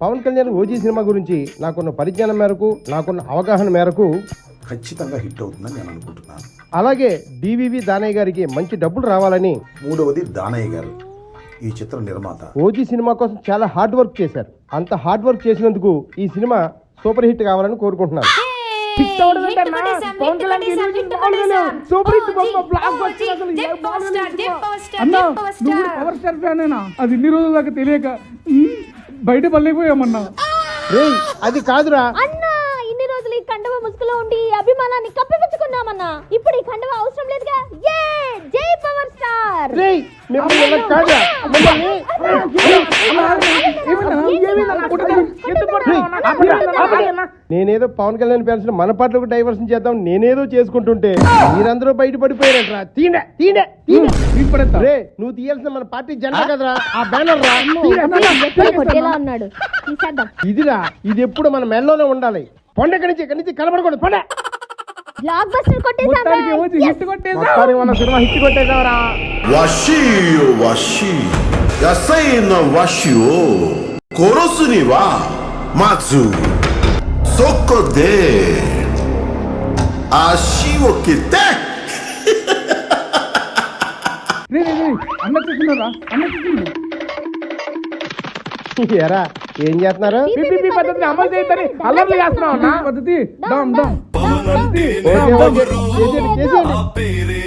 Pawan Kalyan OG cinema గురించి నాకున్న పరిజ్ఞానం మేరకు, నాకున్న అవగాహన మేరకు ఖచ్చితంగా హిట్ అవుతుందని నేను అనుకుంటున్నాను. అలాగే డివివి దానయ్య గారికి మంచి డబ్బులు రావాలని, మూడవది దానయ్య గారు ఈ చిత్ర నిర్మాత. ఓజీ సినిమా కోసం చాలా హార్డ్ వర్క్ చేశారు. అంత హార్డ్ వర్క్ చేసినందుకు ఈ సినిమా సూపర్ హిట్ కావాలని కోరుకుంటున్నాను. అది ఇన్ని రోజుల దాకా తెలియక బయట పడలేకపోయామన్నా. అది కాదురా అన్నా, ఇన్ని రోజులు ఈ కండవ ముసుగులో ఉండి ఈ అభిమానాన్ని కప్పిపుచ్చుకున్నామన్నా. ఇప్పుడు ఈ కండవ అవసరం లేదుగా. జై పవర్ స్టార్. నేనేదో పవన్ కళ్యాణ్ ఫ్యాన్స్ మన పాటలకు డైవర్షన్ చేద్దాం నేనేదో చేసుకుంటుంటే మీరందరూ బయట పడిపోయారంట్రా. నువ్వు తీయాల్సిన మన పార్టీ జెండా కదరా, ఆ బ్యానర్ రా. అన్నాడు ఇదిరా, ఇది ఎప్పుడు మన మెల్లోనే ఉండాలి. పొండ ఎక్కడి నుంచి కనబడకూడదు. పొండ బ్లాక్ బస్టర్ కొట్టేసాం. మన సినిమా హిట్ కొట్టేసావరా. ఎరా ఏం చేస్తున్నారు? పద్ధతిని అమలు చేయొద్దని అల్లర్లు చేస్తున్నావు. పద్ధతి చేసేయండి.